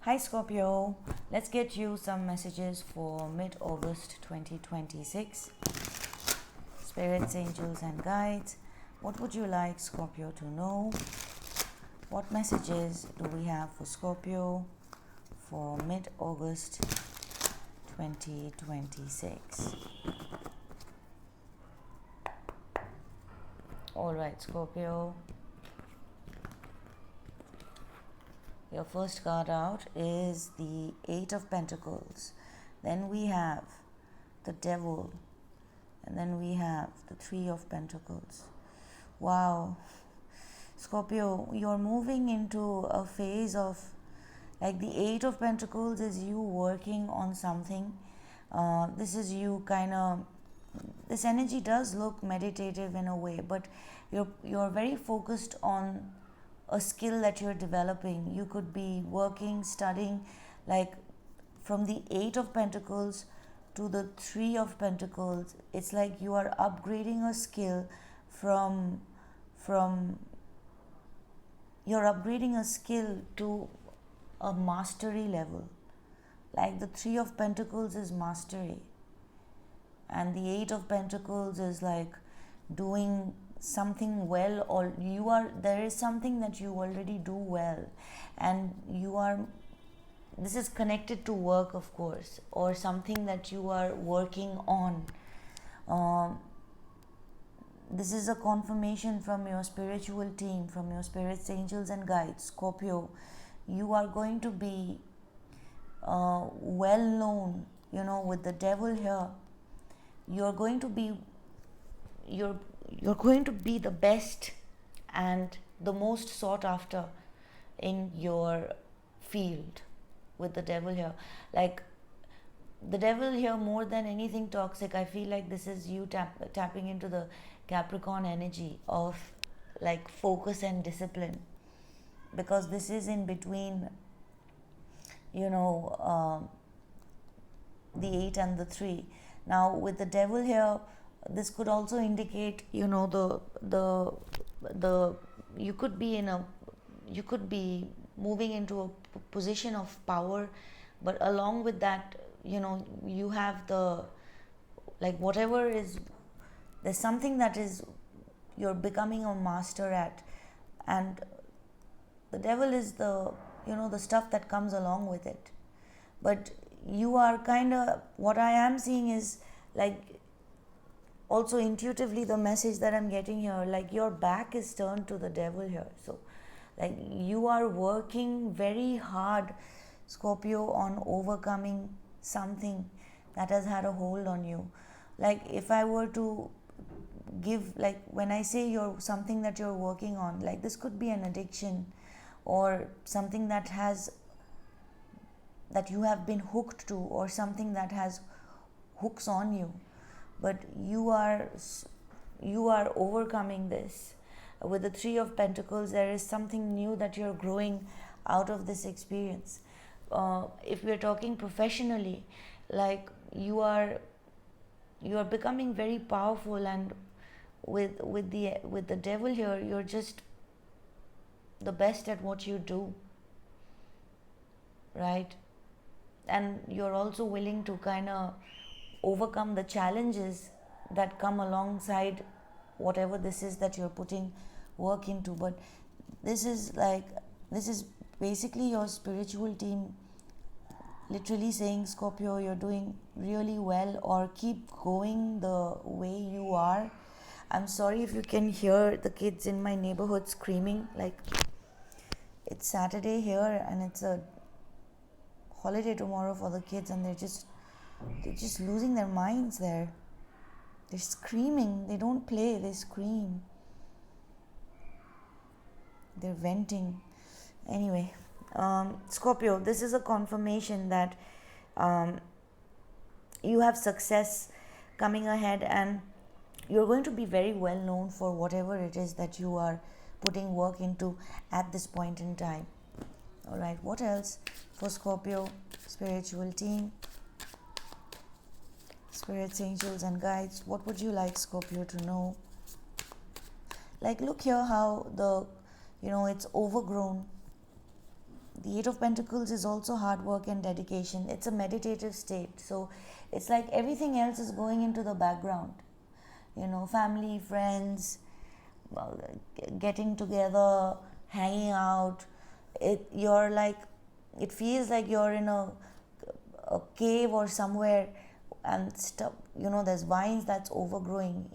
Hi Scorpio, let's get you some messages for mid-August 2026. Spirits, angels and guides, what would you like Scorpio to know? What messages do we have for Scorpio for mid-August 2026? Alright Scorpio, your first card out is the Eight of Pentacles. Then we have the Devil. And then we have the Three of Pentacles. Wow. Scorpio, you're moving into a phase of, like, the Eight of Pentacles is you working on something. This is you kind of, this energy does look meditative in a way, but you're very focused on a skill that you're developing. You could be working, studying, like from the Eight of Pentacles to the Three of Pentacles. It's like you are upgrading a skill from you're upgrading a skill to a mastery level. Like the Three of Pentacles is mastery, and the Eight of Pentacles is like doing something well, or there is something that you already do well, and this is connected to work, of course, or something that you are working on. This is a confirmation from your spiritual team, from your spirits, angels and guides. Scorpio, you are going to be well known, with the Devil here. You're going to be the best and the most sought after in your field with the Devil here. Like the Devil here, more than anything toxic, I feel like this is you tapping into the Capricorn energy of like focus and discipline, because this is in between the 8 and the 3. Now with the Devil here, this could also indicate the you could be moving into a position of power, but along with that, you have the, like, whatever is, there's something that is you're becoming a master at, and the Devil is the the stuff that comes along with it. But you are kind of, what I am seeing is like, also intuitively the message that I'm getting here, like your back is turned to the Devil here. So like you are working very hard, Scorpio, on overcoming something that has had a hold on you. Like if I were to give, like when I say something that you're working on, like this could be an addiction or something that you have been hooked to, or something that has hooks on you, but you are overcoming this. With the Three of Pentacles, there is something new that you're growing out of this experience. If we're talking professionally, like you are becoming very powerful, and with the Devil here, you're just the best at what you do, right? And you're also willing to kind of overcome the challenges that come alongside whatever this is that you're putting work into. But this is basically your spiritual team literally saying, Scorpio, you're doing really well, or keep going the way you are. I'm sorry if you can hear the kids in my neighborhood screaming. Like, it's Saturday here and it's a holiday tomorrow for the kids, and they're just losing their minds there. They're screaming. They don't play, they scream. They're venting. Anyway, Scorpio, this is a confirmation that you have success coming ahead, and you're going to be very well known for whatever it is that you are putting work into at this point in time. Alright, what else for Scorpio spiritual team? Spirits, angels and guides, what would you like Scorpio to know? Like, look here how it's overgrown. the Eight of Pentacles is also hard work and dedication. It's a meditative state. So it's like everything else is going into the background. Family, friends, well, getting together, hanging out. It feels like you're in a cave or somewhere, and stuff. There's vines that's overgrowing,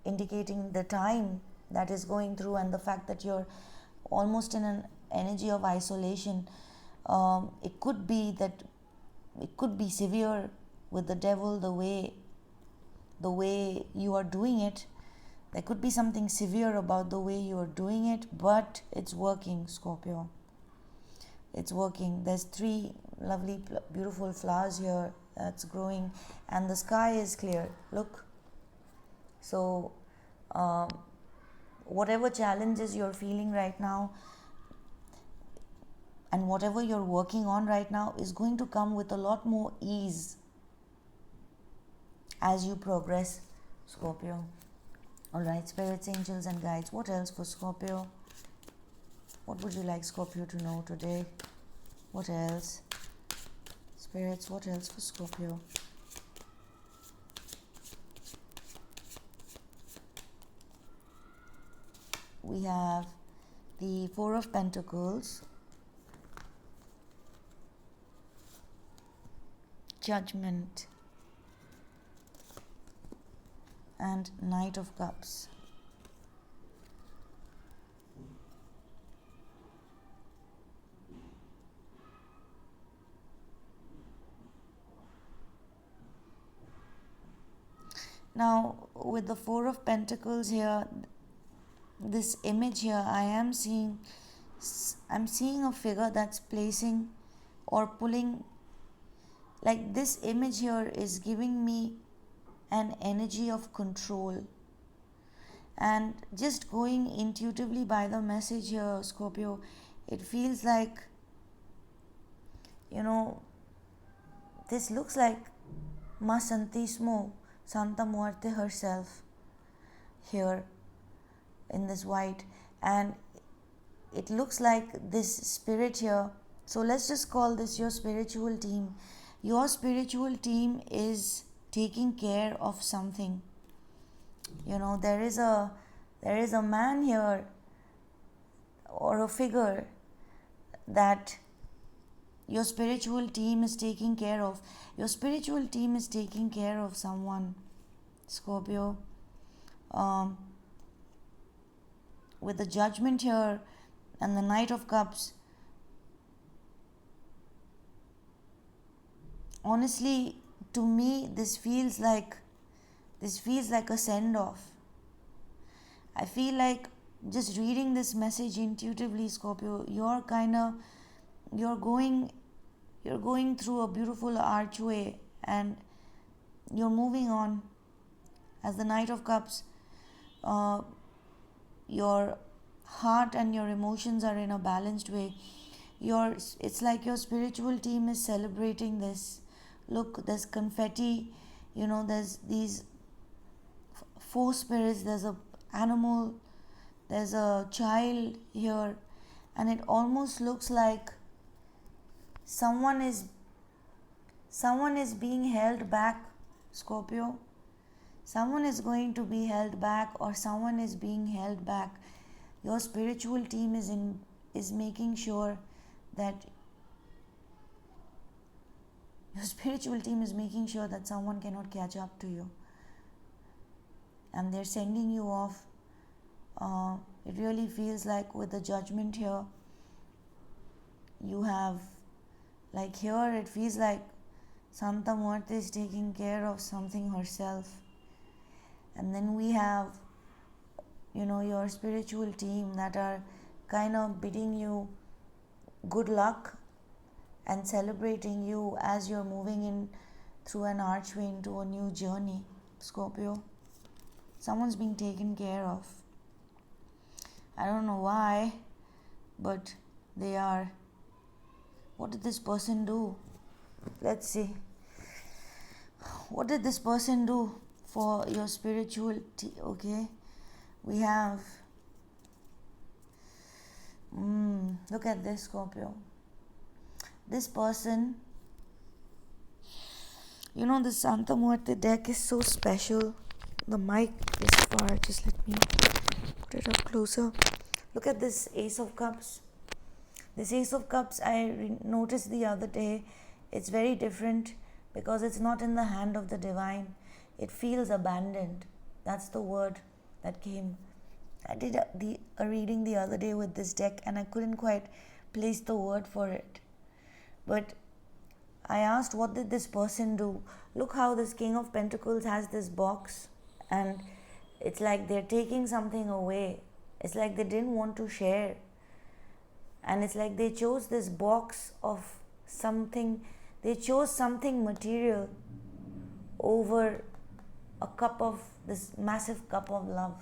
indicating the time that is going through, and the fact that you're almost in an energy of isolation. It could be severe with the devil, the way you are doing it. There could be something severe about the way you are doing it, but it's working, Scorpio. It's working. There's 3 lovely, beautiful flowers here that's growing, and the sky is clear. Look. So, whatever challenges you're feeling right now, and whatever you're working on right now, is going to come with a lot more ease as you progress, Scorpio. Alright, spirits, angels and guides. What else for Scorpio? What would you like Scorpio to know today? What else? Spirits, what else for Scorpio? We have the Four of Pentacles, Judgment, and Knight of Cups. Now, with the Four of Pentacles here, this image here, I'm seeing a figure that's placing or pulling, like this image here is giving me an energy of control. And just going intuitively by the message here, Scorpio, it feels like, this looks like Ma Santismo, Santa Muerte herself here in this white, and it looks like this spirit here. So let's just call this your spiritual team. Your spiritual team is taking care of something. There is a man here, or a figure, that your spiritual team is taking care of. Your spiritual team is taking care of someone, Scorpio. With the Judgment here and the Knight of Cups, honestly, to me, this feels like a send-off. I feel like, just reading this message intuitively, Scorpio, you're going through a beautiful archway, and you're moving on. As the Knight of Cups, your heart and your emotions are in a balanced way. It's like your spiritual team is celebrating this. Look, there's confetti, there's these 4 spirits, there's an animal, there's a child here, and it almost looks like someone is being held back, Scorpio. Someone is going to be held back, or someone is being held back. Your spiritual team is making sure that someone cannot catch up to you, and they're sending you off. It really feels like, with the Judgment here, you have, like, here it feels like Santa Muerte is taking care of something herself. And then we have, your spiritual team that are kind of bidding you good luck and celebrating you as you're moving in through an archway into a new journey, Scorpio. Someone's being taken care of. I don't know why, but they are. What did this person do? Let's see. What did this person do for your spiritual okay? We have, look at this, Scorpio. this person, the Santa Muerte deck is so special. The mic is far, just let me put it up closer. Look at this Ace of Cups. This Ace of Cups, I noticed the other day, it's very different because it's not in the hand of the divine. It feels abandoned. That's the word that came. I did a reading the other day with this deck and I couldn't quite place the word for it. But I asked, what did this person do? Look how this King of Pentacles has this box and it's like they're taking something away. It's like they didn't want to share. And it's like they chose this box of something, they chose something material over a cup of, this massive cup of love.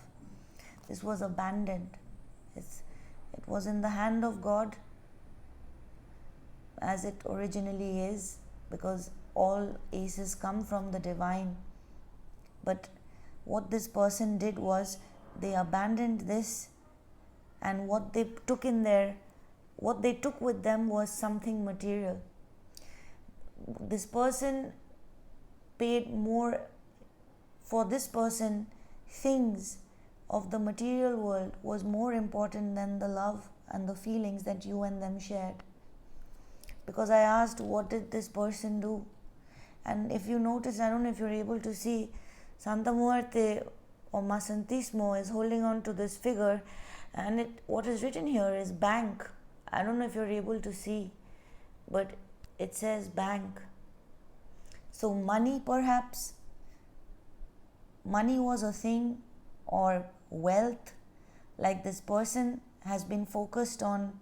This was abandoned. It was in the hand of God, as it originally is, because all aces come from the divine. But what this person did was they abandoned this, and what they took with them was something material. This person paid more, for this person, things of the material world was more important than the love and the feelings that you and them shared. Because I asked, what did this person do? And if you notice, I don't know if you're able to see, Santa Muerte or Masantismo is holding on to this figure, and what is written here is bank. I don't know if you're able to see, but it says bank. So money, perhaps, money was a thing, or wealth, like this person has been focused on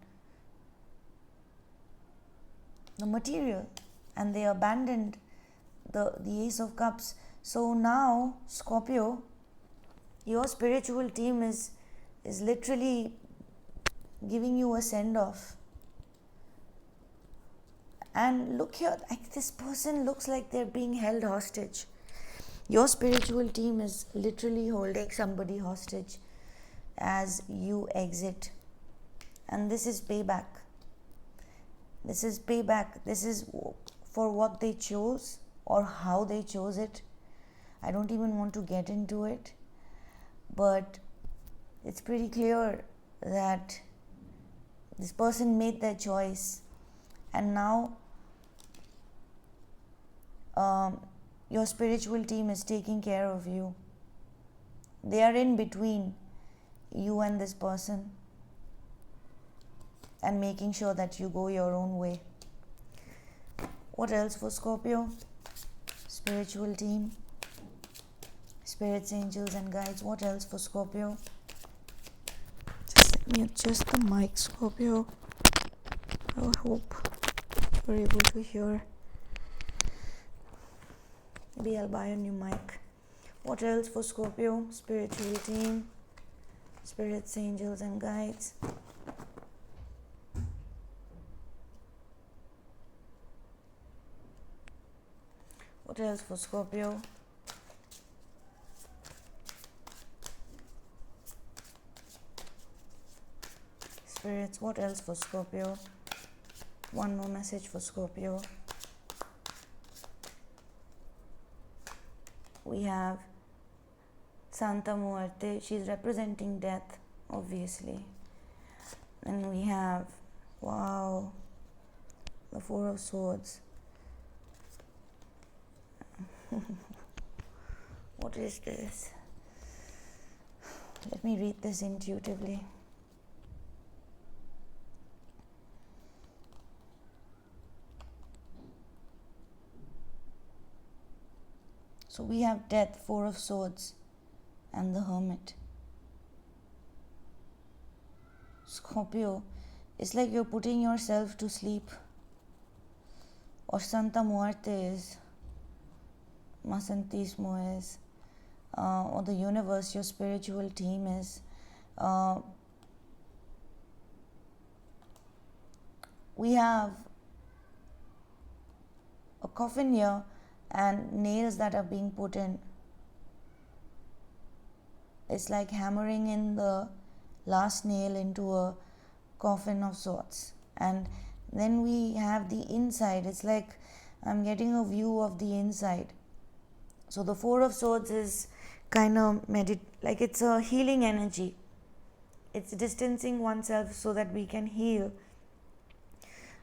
the material and they abandoned the Ace of Cups. So now, Scorpio, your spiritual team is literally giving you a send-off. And look here, like this person looks like they're being held hostage. Your spiritual team is literally holding somebody hostage as you exit. And this is payback. This is payback. This is for what they chose or how they chose it. I don't even want to get into it. But it's pretty clear that this person made their choice. And now your spiritual team is taking care of you. They are in between you and this person and making sure that you go your own way. What else for Scorpio? Spiritual team, spirits, angels and guides. What else for Scorpio? Just let me adjust the mic, Scorpio. I hope you're able to hear. Maybe I'll buy a new mic. What else for Scorpio? Spiritual team, spirits, angels and guides. What else for Scorpio? Spirits, what else for Scorpio? One more message for Scorpio. We have Santa Muerte. She's representing death, obviously. And we have, wow, the Four of Swords. What is this? Let me read this intuitively. So we have death, Four of Swords, and the Hermit. Scorpio, it's like you're putting yourself to sleep. Or Santa Muerte is, Masantismo is, or the universe, your spiritual team is. We have a coffin here and nails that are being put in. It's like hammering in the last nail into a coffin of sorts. And Then we have the inside. It's like I'm getting a view of the inside. So the Four of Swords is kind of like it's a healing energy. It's distancing oneself so that we can heal.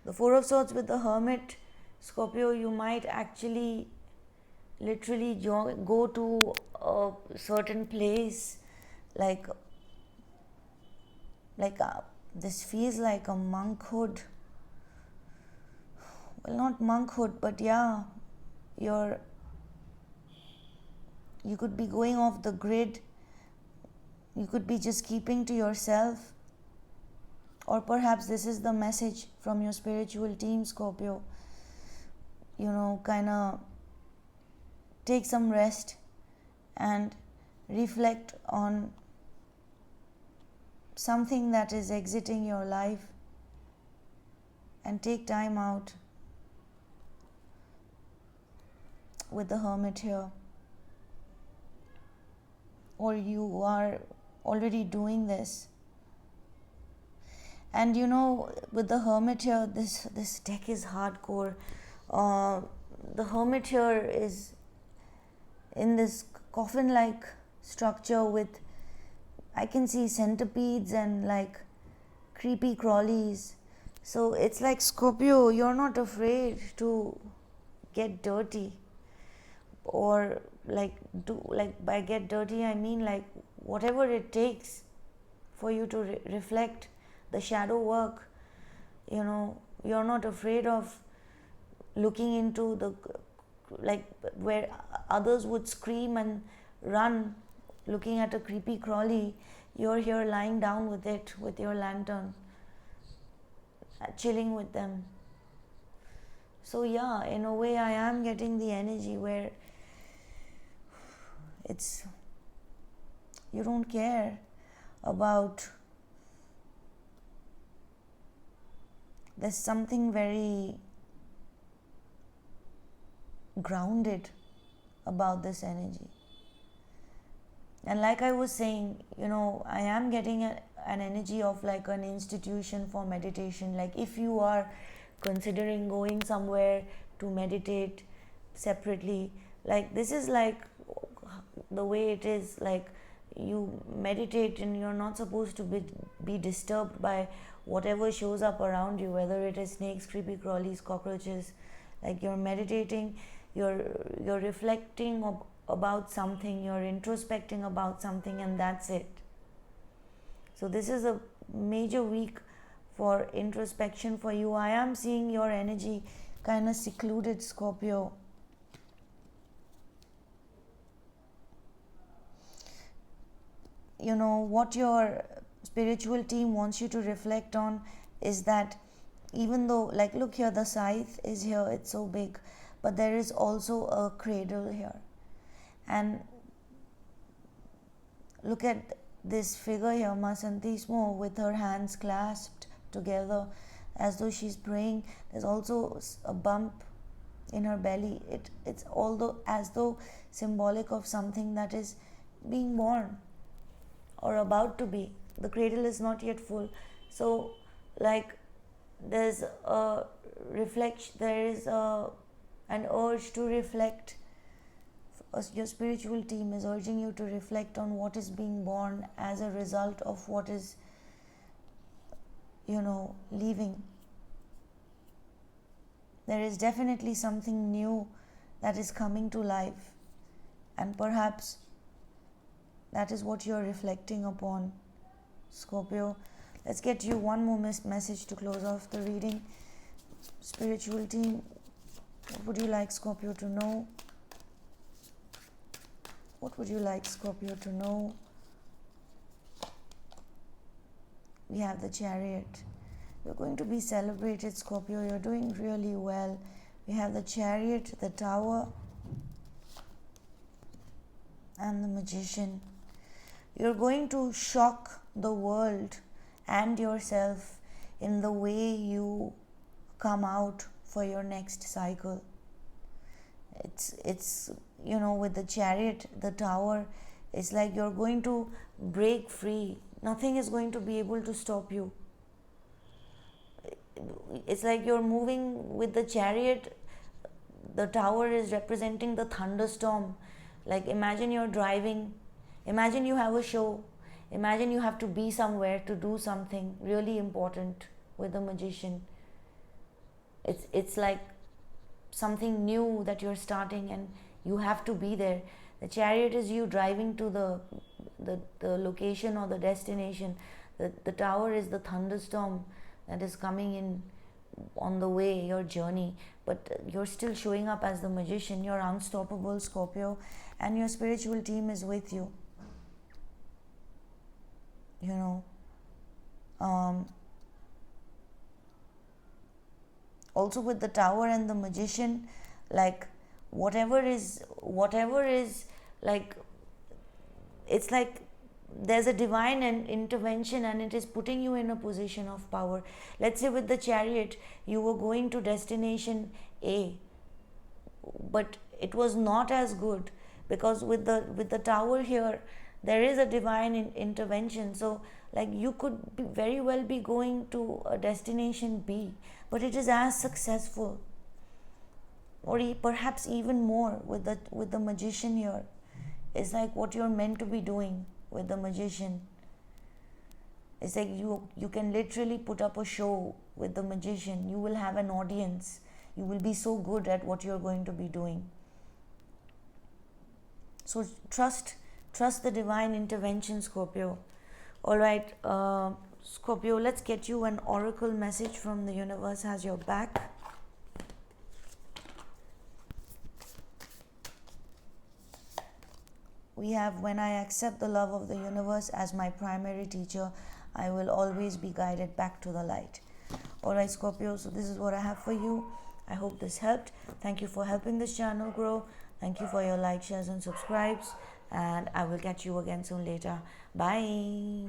The Four of Swords with the Hermit, Scorpio, you might actually literally go to a certain place, like this feels like a monkhood. Well, not monkhood, but yeah, you could be going off the grid. You could be just keeping to yourself. Or perhaps this is the message from your spiritual team, Scorpio. Kind of take some rest and reflect on something that is exiting your life, and take time out with the Hermit here. Or you are already doing this. And with the Hermit here, this deck is hardcore. The Hermit here is in this coffin-like structure with, I can see centipedes and like creepy crawlies. So it's like, Scorpio, you're not afraid to get dirty, or by get dirty I mean like whatever it takes for you to reflect the shadow work. You're not afraid of looking into the, like, where others would scream and run looking at a creepy crawly. You're here lying down with it, with your lantern, chilling with them. So yeah, in a way I am getting the energy where it's, you don't care about, there's something very grounded about this energy. And like I was saying, I am getting an energy of like an institution for meditation. Like if you are considering going somewhere to meditate separately, like this is like the way it is. Like you meditate and you're not supposed to be disturbed by whatever shows up around you, whether it is snakes, creepy crawlies, cockroaches. Like you're meditating, you're reflecting about something, you're introspecting about something, and that's it. So this is a major week for introspection for you. I am seeing your energy kind of secluded, Scorpio. What your spiritual team wants you to reflect on is that even though, like, look here, the scythe is here, it's so big, but there is also a cradle here. And look at this figure here, Masantismo, with her hands clasped together as though she's praying. There's also a bump in her belly. It's although as though symbolic of something that is being born or about to be. The cradle is not yet full. So like there's a reflection, there is an urge to reflect. Your spiritual team is urging you to reflect on what is being born as a result of what is leaving. There is definitely something new that is coming to life, and perhaps that is what you're reflecting upon, Scorpio. Let's get you one more message to close off the reading. Spiritual team, what would you like Scorpio to know? What would you like Scorpio to know? We have the Chariot. You're going to be celebrated, Scorpio. You're doing really well. We have the Chariot, the Tower, and the Magician. You're going to shock the world and yourself in the way you come out for your next cycle. It's with the Chariot, the Tower, it's like you're going to break free. Nothing is going to be able to stop you. it's like you're moving with the chariot. The tower is representing the thunderstorm. Like imagine you're driving, imagine you have a show, imagine you have to be somewhere to do something really important with the magician. It's like something new that you're starting and you have to be there. The chariot is you driving to the location or the destination. The tower is the thunderstorm that is coming in on the way, your journey. But you're still showing up as the magician. You're unstoppable, Scorpio, and your spiritual team is with you. You know, also with the tower and the magician, like whatever is like, it's like there's a divine intervention and it is putting you in a position of power. Let's say with the chariot you were going to destination A, but it was not as good, because with the tower here there is a divine intervention. So like you could very well be going to a destination B, but it is as successful, or perhaps even more with the magician here. It's like what you're meant to be doing with the magician. It's like you can literally put up a show with the magician. You will have an audience. You will be so good at what you're going to be doing. So trust the divine intervention, Scorpio. All right, Scorpio, let's get you an oracle message from the universe. Has your back. We have, when I accept the love of the universe as my primary teacher, I will always be guided back to the light. Alright, Scorpio, so this is what I have for you. I hope this helped. Thank you for helping this channel grow. Thank you for your likes, shares and subscribes. And I will catch you again soon later. Bye.